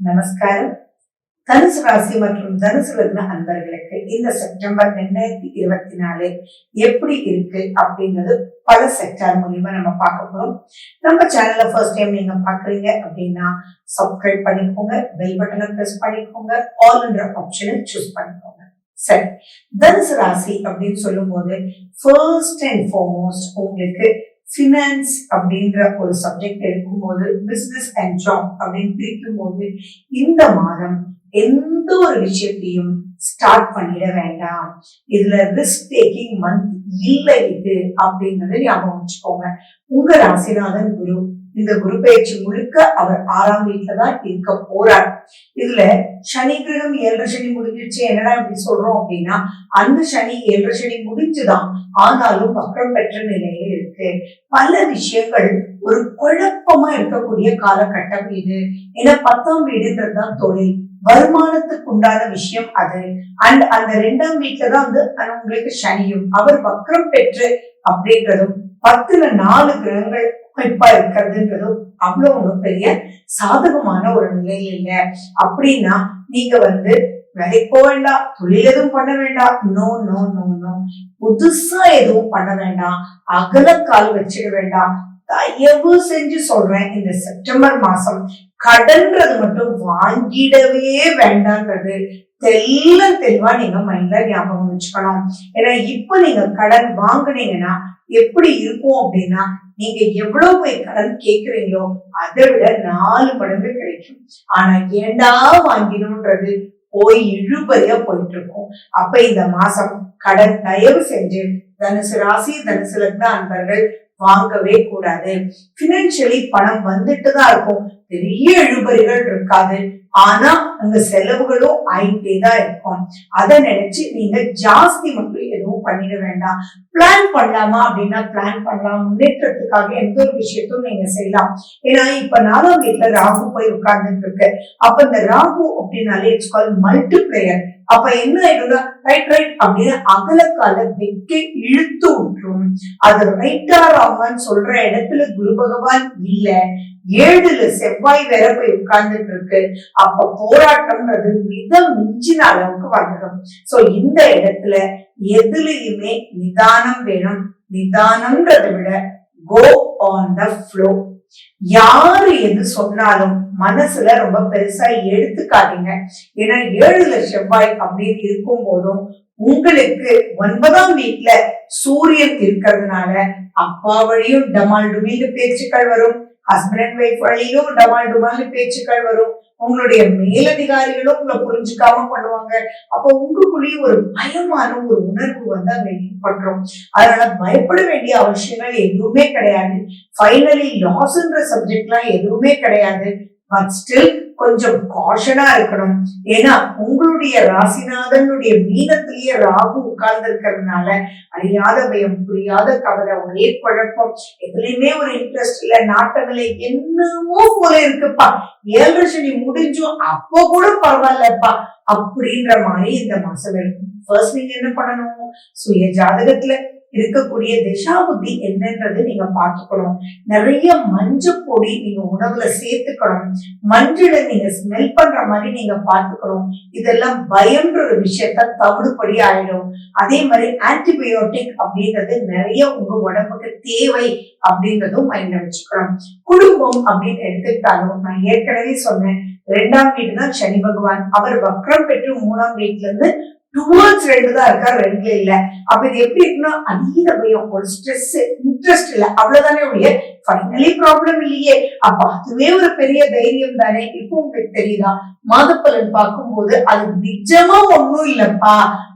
நமஸ்காரம். தனுசு ராசி மற்றும் தனுசு லக்ன அன்பர்களுக்கு இந்த செப்டம்பர் 2024 எப்படி இருக்கு அப்படிங்கிறது பல செக்டார் மூலியமா நம்ம பார்க்க போறோம். நம்ம சேனல்ல ஃபர்ஸ்ட் டைம் நீங்க பாக்குறீங்க அப்படின்னா சப்ஸ்கிரைப் பண்ணிக்கோங்க, பெல் பட்டனை பிரஸ் பண்ணிக்கோங்க, ஆல்ன்ற ஆப்ஷனை சூஸ் பண்ணிக்கோங்க. சரி, தனுசு ராசி அப்படின்னு சொல்லும் போது ஃபர்ஸ்ட் அண்ட் ஃபார்மோஸ்ட் உங்களுக்கு ஃபினான்ஸ் அப்படின்ற ஒரு சப்ஜெக்ட் எடுக்கும்போது பிசினஸ் அண்ட் ஜாப் அப்படின்னு பிரிக்கும் போது இந்த மாதம் எந்த ஒரு விஷயத்தையும் ஸ்டார்ட் பண்ணிட வேண்டாம். இதுல ரிஸ்க் டேக்கிங் மந்த் இல்லை இது அப்படிங்கறத ஞாபகம் வச்சுக்கோங்க. உங்க ராசிநாதன் குரு இந்த குரு பயிற்சி முழுக்க அவர் 6ஆம் வீட்டுல தான் இருக்க போறார். இதுல சனி கிரகம் 7 சனி முடிஞ்சிருச்சு. என்னடா இப்படி சொல்றோம் அப்படின்னா, அந்த சனி 7 சனி முடிஞ்சுதான், ஆனாலும் வக்ரம் பெற்ற நிலையில இருக்கு. பல விஷயங்கள் ஒரு குழப்பமா இருக்கக்கூடிய காலகட்டம் இது. ஏன்னா 10ஆம் வீடுன்றதுதான் தொழில், வருமானத்துக்கு உண்டான விஷயம் அது. அண்ட் அந்த 2ஆம் வீட்டுல தான் வந்து உங்களுக்கு சனியும் அவர் வக்ரம் பெற்று அப்படின்றதும் 10ல 4 கிரகங்கள் அமைப்பா இருக்கிறதுன்றதும் அவ்வளவு ஒன்றும் பெரிய சாதகமான ஒரு நிலையில் இல்லை. அப்படின்னா நீங்க வந்து வேலைக்கு போக வேண்டாம், தொழில் எதுவும் பண்ண வேண்டாம், நோ நோ நோ நோ, புதுசா எதுவும் பண்ண வேண்டாம், அகலக்கால் வச்சிட வேண்டாம். தயவு செஞ்சு சொல்றேன், இந்த செப்டம்பர் மாசம் கடன்றது மட்டும் வாங்கிடவே வேண்டாம்ன்றது தெளிவா நீங்க மைண்ட்ல ஞாபகம் வச்சுக்கணும். ஏன்னா இப்ப நீங்க கடன் வாங்குனீங்கன்னா எப்படி இருக்கும் அப்படின்னா, நீங்க எவ்வளவு போய் கடன் கேக்குறீங்களோ அதை விட 4 மடங்கு கிடைக்கும். ஆனா ஏண்டா வாங்கினோன்றது போய் இழுபறியா போயிட்டு இருக்கும். அப்ப இந்த மாசம் கடன் தயவு செஞ்சு தனுசு ராசி தனுசு லக்ன அன்பர்கள் வாங்கவே கூடாது. பினான்சியலி பணம் வந்துட்டு தான் இருக்கும், பெரிய இழுபறிகள் இருக்காது, ஆனா அங்க செலவுகளும் ஆயிட்டே தான் இருக்கும். அதை நினைச்சு நீங்க ஜாஸ்தி மட்டும் எதுவும் பண்ணிட வேண்டாம். பிளான் பண்ணலாமா அப்படின்னா பிளான் பண்ணலாம், முன்னேற்றத்துக்காக எந்த ஒரு விஷயத்தையும் நீங்க செய்யலாம். ஏன்னா இப்ப 4ஆம் வீட்டுல ராகு போய் உட்கார்ந்துட்டு இருக்கு. அப்ப இந்த ராகு அப்படின்னாலே இட்ஸ் கால் மல்டிபிளேயர். அப்ப என்ன ஆயிடும்னா ரைட் அப்படின்னு அகலக்கால வெக்க இழுத்து விட்டுரும். அது ரைட்டா ராங்கன்னு சொல்ற இடத்துல குரு பகவான் இல்ல, 7ல செவ்வாய் வேற போய் உட்கார்ந்துட்டு இருக்கு. அப்ப போராட்டம்ன்றது மிக மிஞ்சின அளவுக்கு வந்துடும். சோ இந்த இடத்துல எதுலயுமே நிதானம் வேணும். நிதானம்ன்றதை விட கோ ஆன் த ஃப்ளோ. யாரு எது சொன்னாலும் மனசுல ரொம்ப பெருசா எடுத்துக்காதீங்க. ஏன்னா 7ல செவ்வாய் அப்படின்னு இருக்கும் போதும் உங்களுக்கு 9ஆம் வீட்டுல சூரியன் இருக்கிறதுனால அப்பா வழியும் டமால் டுமில்னு பேச்சுக்கள் வரும், ஹஸ்பண்ட் அண்ட் ஒய்ஃப் வழியும் டமால் டுமால்னு பேச்சுக்கள் வரும். உங்களுடைய மேலதிகாரிகளும் உங்களை புரிஞ்சுக்காம பண்ணுவாங்க. அப்ப உங்களுக்குள்ளேயே ஒரு பயமான ஒரு உணர்வு வந்து அங்க ஏற்பட்டுரும். அதனால பயப்பட வேண்டிய அவசியங்கள் எதுவுமே கிடையாது. ஃபைனலி லாஸ்ன்ற சப்ஜெக்ட் எல்லாம் எதுவுமே கிடையாது. பட் ஸ்டில் கொஞ்சம் காஷனா இருக்கணும். ஏன்னா உங்களுடைய ராசிநாதனுடைய மீனத்திலேயே ராகு உட்கார்ந்து இருக்கிறதுனால அறியாத பயம், புரியாத கவலை, ஒரே குழப்பம், எதுலையுமே ஒரு இன்ட்ரெஸ்ட் இல்ல, நாட்டங்களே என்னமோ போல இருக்குப்பா, 7 சனி முடிஞ்சும் அப்போ கூட பரவாயில்லப்பா அப்படின்ற மாதிரி இந்த மாசம் இருக்கும். ஃபர்ஸ்ட் நீங்க என்ன பண்ணணும், சுய ஜாதகத்துல இருக்கக்கூடிய திசா புத்தி என்னன்றது நீங்க பார்த்துக்கணும். நிறைய மஞ்சள் பொடி நீங்க உணவுல சேர்த்துக்கணும். மஞ்சளை நீங்க ஸ்மெல் பண்ற மாதிரி நீங்க பார்த்துக்கணும். இதெல்லாம் பயம்ன்ற ஒரு விஷயத்த தவிடுபடி ஆயிடும். அதே மாதிரி ஆன்டிபயோட்டிக் அப்படின்றது நிறைய உங்க உடம்புக்கு தேவை அப்படின்றதும் மைண்ட்ல வச்சுக்கணும். குடும்பம் அப்படின்னு எடுத்துக்கிட்டாலும் நான் ஏற்கனவே சொன்னேன், 2ஆம் வீடு தான் சனி பகவான், அவர் வக்ரம் பெற்று 3ஆம் வீட்டுல இருந்து டுவர்ட்ஸ் 2 தான் இருக்கா, 2ல இல்ல. அப்ப இது எப்படி இருக்குன்னா அதீத பயம், ஒரு ஸ்ட்ரெஸ், இன்ட்ரெஸ்ட் இல்ல, அவ்வளவுதானே ஒழிய ஃபைனலி ப்ராப்ளம் இல்லையே. அப்ப அதுவே ஒரு பெரிய தைரியம் தானே. இப்போ உங்களுக்கு தெரியுதா, மாதப்பலன் பார்க்கும்போது அது நிஜமா ஒண்ணும் இல்லப்பா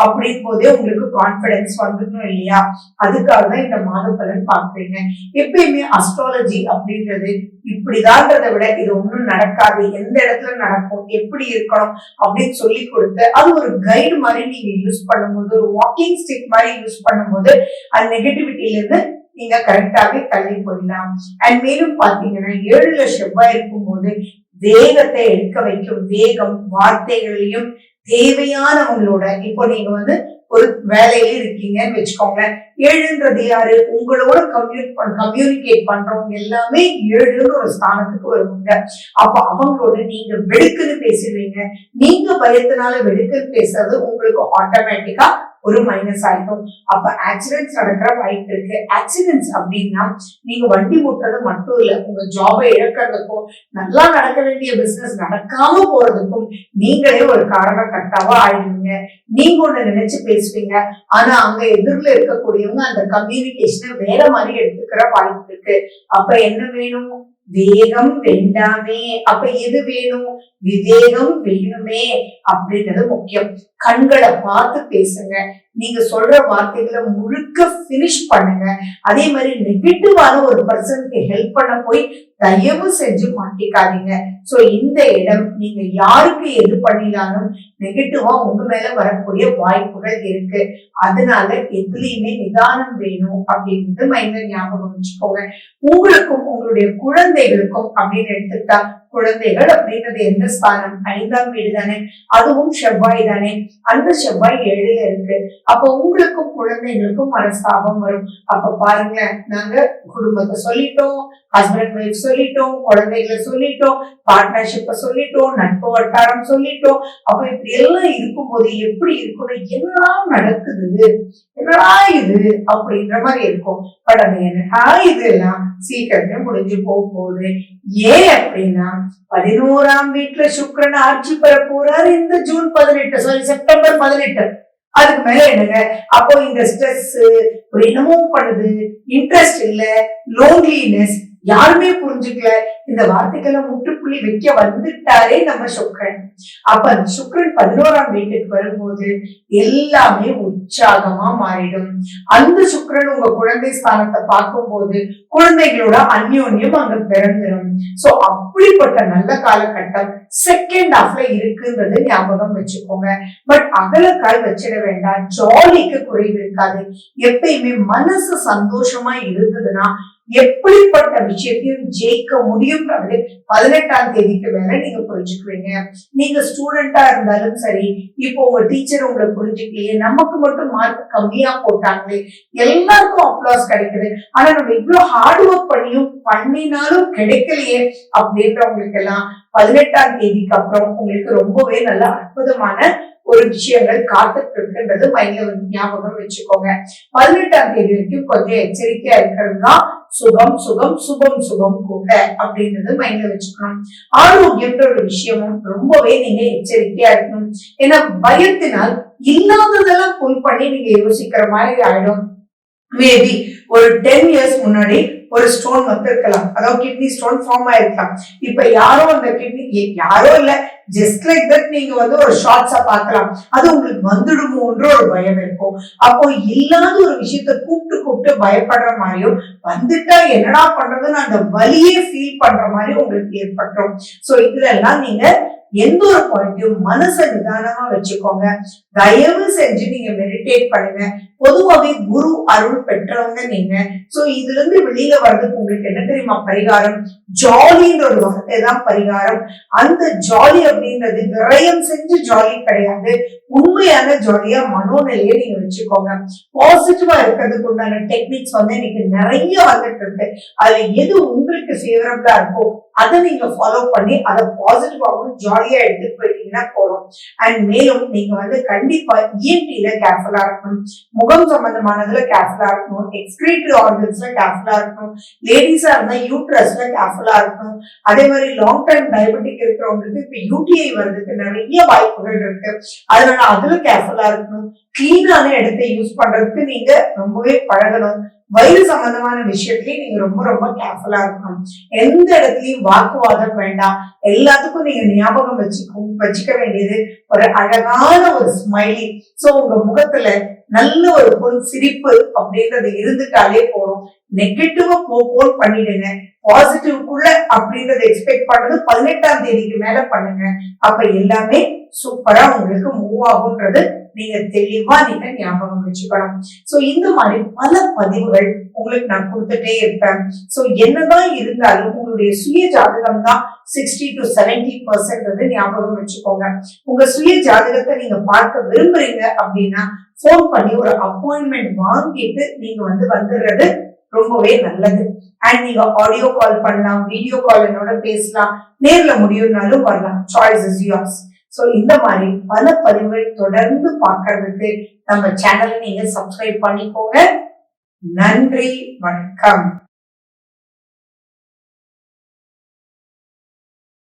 அப்படின் போதே உங்களுக்கு கான்பிடன்ஸ் வந்துடணும் இல்லையா. அதுக்காக தான் இந்த மாதப்பலன் பாக்குறீங்க. எப்பயுமே அஸ்ட்ராலஜி அப்படின்றது இப்படிதான்றதை விட இது ஒண்ணும் நடக்காது, எந்த இடத்துல நடக்கும், எப்படி இருக்கணும் அப்படின்னு சொல்லி கொடுத்து அது ஒரு கைடு மாதிரி நீங்க யூஸ் பண்ணும்போது, ஒரு வாக்கிங் ஸ்டிக் மாதிரி யூஸ் பண்ணும்போது அந்த நெகட்டிவிட்டில இருந்து நீங்க கரெக்டாவே தள்ளி போயிடலாம். அண்ட் மேலும் பாத்தீங்கன்னா 7ல செவ்வாய் இருக்கும் போது வேகத்தை எடுக்க வைக்கும். வேகம் வார்த்தைகளையும் தேவையானவங்களோட, இப்போ நீங்க வந்து ஒரு வேலையில இருக்கீங்கன்னு வச்சுக்கோங்களேன். 7ன்றது யாரு? உங்களோட கம்யூனிகேட் பண்றவங்க எல்லாமே 7ன்னு ஒரு ஸ்தானத்துக்கு வருவாங்க. அப்ப அவங்களோட நீங்க வெடுக்குன்னு பேசுவீங்க. நீங்க பயத்தினால வெடுக்குன்னு பேசுறது உங்களுக்கு ஆட்டோமேட்டிக்கா ஒரு மைனஸ் ஆயிடும். அப்ப ஆக்சிடென்ட்ஸ் நடக்கிற வாய்ப்பு இருக்கு. ஆக்சிடென்ட்ஸ் அப்படின்னா நீங்க வண்டி ஓட்டுறது மட்டும் இல்ல, உங்க ஜாபை இழக்கிறதுக்கும் நல்லா நடக்க வேண்டிய பிசினஸ் நடக்காம போறதுக்கும் நீங்களே ஒரு காரணக்கர்த்தாவா ஆயிடுவீங்க. நீங்க ஒண்ணு நினைச்சு பேசுவீங்க, ஆனா அங்க எதிரில இருக்கக்கூடியவங்க அந்த கம்யூனிகேஷனை வேற மாதிரி எடுத்துக்கிற வாய்ப்பு இருக்கு. அப்ப என்ன வேணும்? வேகம் வேண்டாமே. அப்ப எது வேணும்? விவேகம் வேணுமே அப்படின்றது முக்கியம். கண்களை பார்த்து பேசுங்க. நீங்க சொல்ற வார்த்தைகளை முழுக்க பினிஷ் பண்ணுங்க. அதே மாதிரி நெகட்டிவான ஒரு பர்சனுக்கு ஹெல்ப் பண்ண போய் தயவு செஞ்சு மாட்டிக்காதீங்க. சோ இந்த இடம் நீங்க யாருக்கு எது பண்ணினாலும் நெகட்டிவா உங்க மேல வரக்கூடிய வாய்ப்புகள் இருக்கு. அதனால எதுலையுமே நிதானம் வேணும் அப்படின்றது மைண்ட்ல ஞாபகம் வச்சுக்கோங்க. உங்களுக்கும் உங்களுடைய குழந்தைகளுக்கும் அப்படின்னு எடுத்துக்கிட்டா, குழந்தைகள் அப்படின்றது எந்த ஸ்தானம்? 5ஆம் வீடு தானே, அதுவும் செவ்வாய் தானே. அந்த செவ்வாய் 7ல இருக்கு. அப்ப உங்களுக்கும் குழந்தைகளுக்கும் மனஸ்தாபம் வரும். அப்ப பாருங்க, நாங்க குடும்பத்தை சொல்லிட்டோம், ஹஸ்பண்ட் ஒய்ஃப் சொல்லிட்டோம், குழந்தைகளை சொல்லிட்டோம், பார்ட்னர்ஷிப்ப சொல்லிட்டோம், நட்பு வட்டாரம் சொல்லிட்டோம். அப்ப இப்படி எல்லாம் இருக்கும்போது எப்படி இருக்கணும்? என்னடா நடக்குது, என்னடா இது அப்படின்ற மாதிரி இருக்கும். பட் அது என்னடா இது எல்லாம் சீக்கிரமே முடிஞ்சு போகும்போது. ஏன் அப்படின்னா 11ஆம் வீட்டுல சுக்கிரன் ஆட்சி பெற போறாரு இந்த செப்டம்பர் 18. அதுக்கு மேல என்னங்க? அப்போ இந்த ஸ்ட்ரெஸ், ஒரு என்னமோ பண்ணுது, இன்ட்ரெஸ்ட் இல்ல, லோன்லினஸ், யாருமே புரிஞ்சுக்கல, இந்த வார்த்தைக்கெல்லாம் முற்றுப்புள்ளி வைக்க வந்துட்டாரே நம்ம சுக்கிரன். அப்ப அந்த சுக்கிரன் 11ஆம் வீட்டுக்கு வரும்போது எல்லாமே உற்சாகமா மாறிடும். அந்த சுக்கிரன் உங்க குழந்தை ஸ்தானத்தை பார்க்கும் போது குழந்தைகளோட அந்யோன்யம் அங்க பிறந்துடும். சோ அப்படிப்பட்ட நல்ல காலகட்டம் செகண்ட் ஹாஃப்ல இருக்குன்றது ஞாபகம் வச்சுக்கோங்க. பட் அகலக்கால் வச்சிட வேண்டாம். ஜாலிக்கு குறைவு இருக்காது. எப்பயுமே மனசு சந்தோஷமா இருந்ததுன்னா எப்படிப்பட்ட விஷயத்தையும் ஜெயிக்க முடியும்ன்றது 18ஆம் தேதிக்கு மேல நீங்க புரிஞ்சுக்குவீங்க. நீங்க ஸ்டூடெண்டா இருந்தாலும் சரி, இப்போ உங்க டீச்சர் உங்களை புரிஞ்சுக்கலையே, நமக்கு மட்டும் மார்க் கம்மியா போட்டாங்களே, எல்லாருக்கும் அப்ளாஸ் கிடைக்குது, ஆனா நம்ம இவ்வளவு ஹார்ட் ஒர்க் பண்ணினாலும் கிடைக்கலையே அப்படின்றவங்களுக்கு எல்லாம் 18ஆம் தேதிக்கு அப்புறம் உங்களுக்கு ரொம்பவே நல்ல அற்புதமான ஒரு விஷயங்கள் காத்துட்டு இருக்குன்றது மைண்ட்ல ஞாபகம் வச்சுக்கோங்க. 18ஆம் தேதி வரைக்கும் கொஞ்சம் எச்சரிக்கையா இருக்கிறது தான் சுகம் சுகம் சுபம் சுபம் கூட அப்படின்றது மைண்ட்ல வச்சுக்கணும். ஆரோக்கியம்ன்ற ஒரு விஷயமும் ரொம்பவே நீங்க எச்சரிக்கையா இருக்கணும். ஏன்னா பயத்தினால் இல்லாததெல்லாம் புல் பண்ணி நீங்க யோசிக்கிற மாதிரி ஆயிடும். மேபி ஒரு 10 years முன்னாடி ஒரு ஸ்டோன் வந்திருக்கலாம், அதாவது கிட்னி ஸ்டோன் ஃபார்ம் ஆயிருக்கலாம். இப்ப யாரோ அந்த கிட்னி, யாரோ இல்ல, ஜஸ்ட் லைக் தட் நீங்க ஒரு ஷார்ட்ஸா பார்க்கலாம். அது உங்களுக்கு வந்துடுமோன்ற ஒரு பயம் இருக்கும். அப்போ இல்லாத ஒரு விஷயத்த கூப்பிட்டு பயப்படுற மாதிரியும், வந்துட்டா என்னடா பண்றதுன்னு அந்த வலியே ஃபீல் பண்ற மாதிரி உங்களுக்கு ஏற்பட்டுரும். சோ இதுல நீங்க எந்த ஒரு பாயிண்டையும் மனசை நிதானமா வச்சுக்கோங்க. தயவு செஞ்சு நீங்க மெடிடேட் பண்ணுங்க. பொதுவாகவே குரு அருள் பெற்றவங்க நீங்க. சோ இதுல இருந்து வெளியில வர்றதுக்கு உங்களுக்கு என்ன தெரியுமா பரிகாரம்? ஜாலின்ற ஒரு வார்த்தை தான் பரிகாரம். அந்த ஜாலி அப்படின்றது விரயம் செஞ்சு ஜாலி கிடையாது. உண்மையான ஜாலியா மனோநிலையை நீங்க வச்சுக்கோங்க. பாசிட்டிவா இருக்கிறதுக்கு உண்டான டெக்னிக்ஸ் இன்னைக்கு நிறைய வந்துட்டு இருக்கு. அதுல எது உங்களுக்கு ஃபேவரபிளா இருக்கோ அதை நீங்க ஃபாலோ பண்ணி அதை பாசிட்டிவாகவும் ஜாலியா எடுத்துட்டு போயிட்டீங்கன்னா போதும். அண்ட் மேலும் நீங்க கண்டிப்பா இஎன்டில கேர்ஃபுல்லா இருக்கணும். முகம் சம்பந்தமானதுல கேர்ஃபுல்லா இருக்கணும். எக்ஸ்கிரீட்டரி ஆர்கன்ஸ்ல கேர்ஃபுல்லா இருக்கணும். லேடிஸா இருந்தா யூட்ரஸ்ல கேர்ஃபுல்லா இருக்கணும். அதே மாதிரி லாங் டைம் டயபெட்டிக் இருக்கிறவங்களுக்கு இப்ப யூடிஐ வர்றதுக்கு நிறைய வாய்ப்புகள் இருக்கு. அதனால அதுல கேர்ஃபுல்லா இருக்கணும். கிளீனான இடத்தை யூஸ் பண்றதுக்கு நீங்க ரொம்பவே பழகணும். வயிறு சம்பந்தமான விஷயத்திலயும் நீங்க ரொம்ப ரொம்ப கேர்ஃபுல்லா இருக்கணும். எந்த இடத்துலயும் வாக்குவாதம் வேண்டாம். எல்லாத்துக்கும் நீங்க ஞாபகம் வச்சுக்க வேண்டியது ஒரு அழகான ஒரு ஸ்மைலி. சோ உங்க முகத்துல நல்ல ஒரு பொன் சிரிப்பு அப்படின்றது இருந்துட்டாலே போறோம். நெகட்டிவா போன் பண்ணிடுங்க. பாசிட்டிவ்க்குள்ள அப்படின்றத எக்ஸ்பெக்ட் பண்றது 18ஆம் தேதிக்கு மேல பண்ணுங்க. அப்ப எல்லாமே சூப்பரா உங்களுக்கு மூவ் ஆகும்ன்றது நீங்க தெளிவா நீங்க ஞாபகம் வச்சுக்கணும். சோ இந்த மாதிரி பல பதிவுகள் உங்களுக்கு நான் கொடுத்துட்டே இருப்பேன். சோ என்னதான் இருந்தாலும் உங்களுடைய சுய ஜாதகம் தான் 60 to 70% ஞாபகம் வச்சுக்கோங்க. உங்க சுய ஜாதகத்தை நீங்க பார்க்க விரும்புறீங்க அப்படின்னா போன் பண்ணி ஒரு அப்பாயின்மெண்ட் வாங்கிட்டு நீங்க வந்துடுறது ரொம்பவே நல்லது. அண்ட் நீங்க ஆடியோ கால் பண்ணலாம், வீடியோ கால் என்னோட பேசலாம், நேர்ல முடியும்னாலும் வரலாம். Choice is yours. சோ இந்த மாதிரி பல பதிவுகள் தொடர்ந்து பார்க்கறதுக்கு நம்ம சேனலை நீங்க சப்ஸ்கிரைப் பண்ணிக்கோங்க. நன்றி, வணக்கம்.